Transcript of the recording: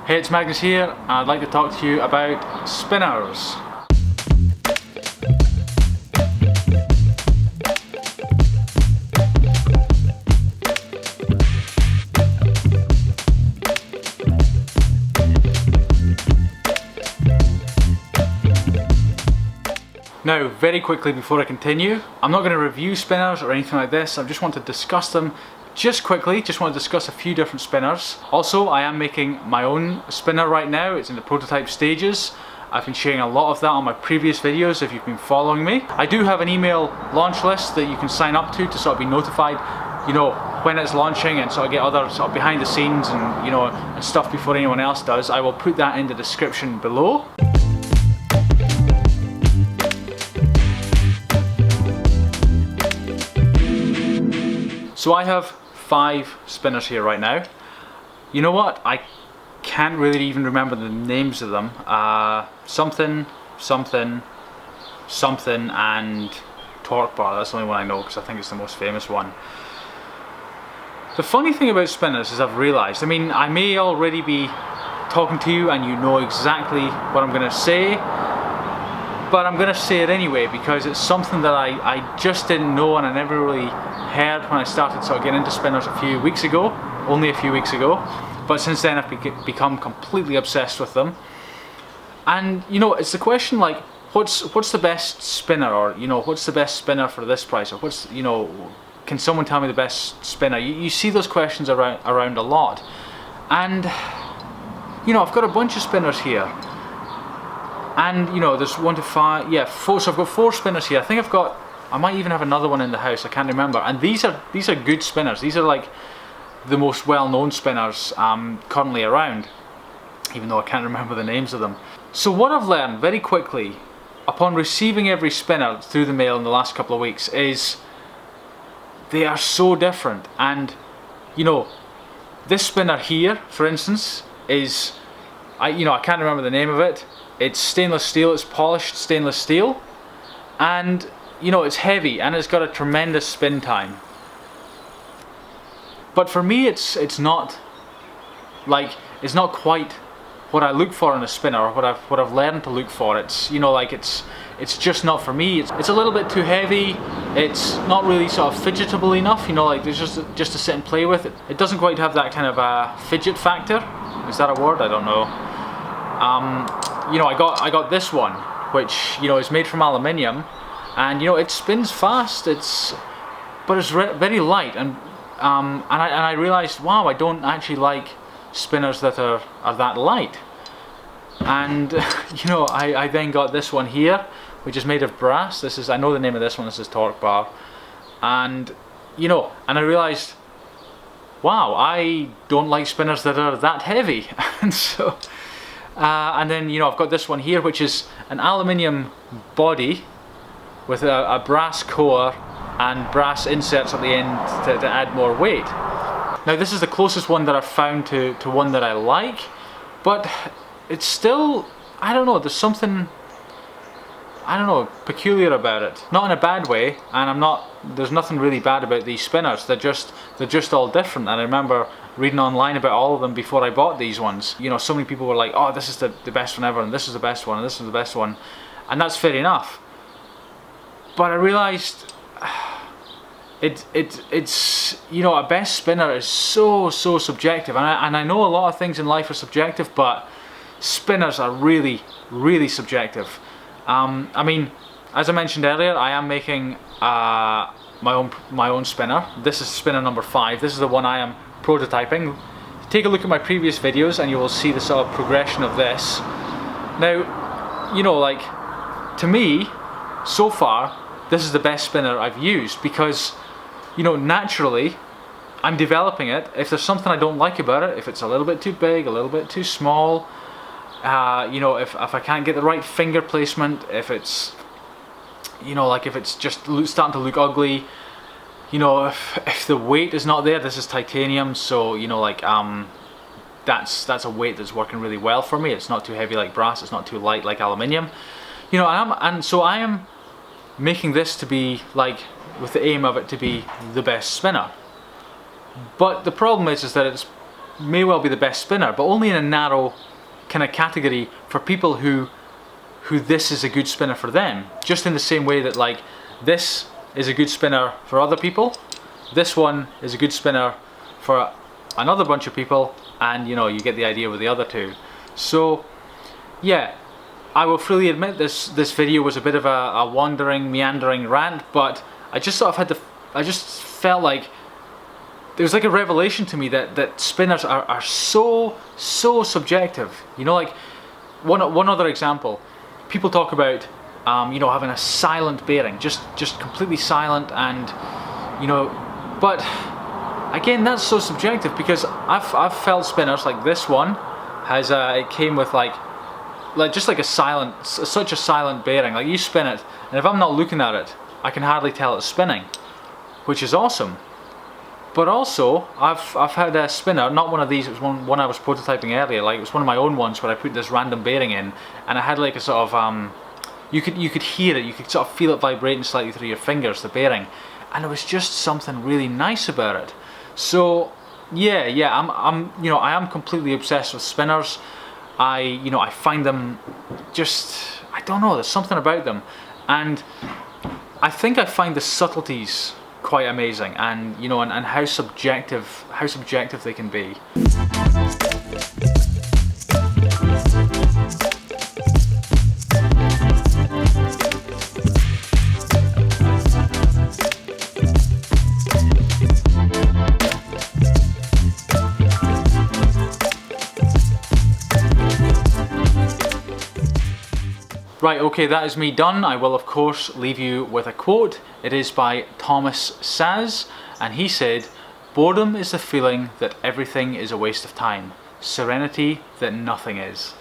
Hey, it's Magnus here, and I'd like to talk to you about spinners. Now, very quickly before I continue, I'm not going to review spinners or anything like this. I just want to discuss them just quickly, just want to discuss a few different spinners. Also, I am making my own spinner right now. It's in the prototype stages. I've been sharing a lot of that on my previous videos if you've been following me. I do have an email launch list that you can sign up to sort of be notified, you know, when it's launching and sort of get other sort of behind the scenes and, you know, and stuff before anyone else does. I will put that in the description below. So I have 5 spinners here right now. You know what? I can't really even remember the names of them. Something, and TorqBar. That's the only one I know because I think it's the most famous one. The funny thing about spinners is I've realised, I mean, I may already be talking to you and you know exactly what I'm going to say, but I'm going to say it anyway because it's something that I just didn't know and I never really heard when I started sort of getting into spinners a few weeks ago, only a few weeks ago, but since then I've become completely obsessed with them. And you know, it's the question like, what's the best spinner, or you know, what's the best spinner for this price, or what's, you know, can someone tell me the best spinner? You see those questions around a lot, and you know, I've got a bunch of spinners here. And you know, there's 1 to 5, yeah, 4. So I've got 4 spinners here. I might even have another one in the house. I can't remember. And these are good spinners. These are like the most well-known spinners currently around, even though I can't remember the names of them. So what I've learned very quickly upon receiving every spinner through the mail in the last couple of weeks is they are so different. And you know, this spinner here, for instance, is I can't remember the name of it. It's stainless steel, it's polished stainless steel, and you know, it's heavy and it's got a tremendous spin time. But for me it's not quite what I look for in a spinner, or what I've learned to look for. It's, you know, like it's just not for me. It's a little bit too heavy. It's not really sort of fidgetable enough, you know, like there's just to sit and play with it. It doesn't quite have that kind of a fidget factor. Is that a word? I don't know. You know, I got this one, which, you know, is made from aluminium, and you know, it spins fast. But it's very light, and I realized, wow, I don't actually like spinners that are that light. And you know, I then got this one here, which is made of brass. I know the name of this one. This is TorqBar, and you know, and I realized, wow, I don't like spinners that are that heavy. And so and then, you know, I've got this one here, which is an aluminium body with a brass core and brass inserts at the end to add more weight. Now this is the closest one that I've found to one that I like, but it's still, I don't know, there's something, I don't know, peculiar about it. Not in a bad way, and there's nothing really bad about these spinners. They're just all different. And I remember reading online about all of them before I bought these ones. You know, so many people were like, oh, this is the best one ever, and this is the best one, and this is the best one. And that's fair enough. But I realized it's you know, a best spinner is so subjective, and I know a lot of things in life are subjective, but spinners are really subjective. I mean, as I mentioned earlier, I am making my own spinner. This is spinner number 5. This is the one I am prototyping. Take a look at my previous videos and you will see the sort of progression of this. Now, you know, like, to me, so far, this is the best spinner I've used because, you know, naturally, I'm developing it. If there's something I don't like about it, if it's a little bit too big, a little bit too small, you know, if I can't get the right finger placement, if it's, you know, like if it's just starting to look ugly, you know, if the weight is not there. This is titanium, so you know, like that's a weight that's working really well for me. It's not too heavy like brass, it's not too light like aluminium, you know. And so I am making this to be like, with the aim of it to be the best spinner. But the problem is that may well be the best spinner, but only in a narrow kind of category for people who this is a good spinner for them. Just in the same way that like this is a good spinner for other people, this one is a good spinner for another bunch of people, and you know, you get the idea with the other two. So yeah, I will freely admit this video was a bit of a wandering, meandering rant, but I just sort of had I just felt like there was like a revelation to me that spinners are so subjective. You know, like one other example, people talk about you know, having a silent bearing, just completely silent, and you know, but again, that's so subjective, because I've felt spinners like this one has it came with like just like such a silent bearing. Like you spin it, and if I'm not looking at it, I can hardly tell it's spinning, which is awesome. But also, I've had a spinner, not one of these, it was one I was prototyping earlier, like it was one of my own ones where I put this random bearing in, and I had like a sort of, you could hear it, you could sort of feel it vibrating slightly through your fingers, the bearing, and there was just something really nice about it. So yeah, I'm you know, I am completely obsessed with spinners. You know, I find them just, I don't know, there's something about them, and I think I find the subtleties quite amazing, and you know, and how subjective they can be. Right, okay, that is me done. I will of course leave you with a quote. It is by Thomas Saz, and he said, "Boredom is the feeling that everything is a waste of time. Serenity that nothing is."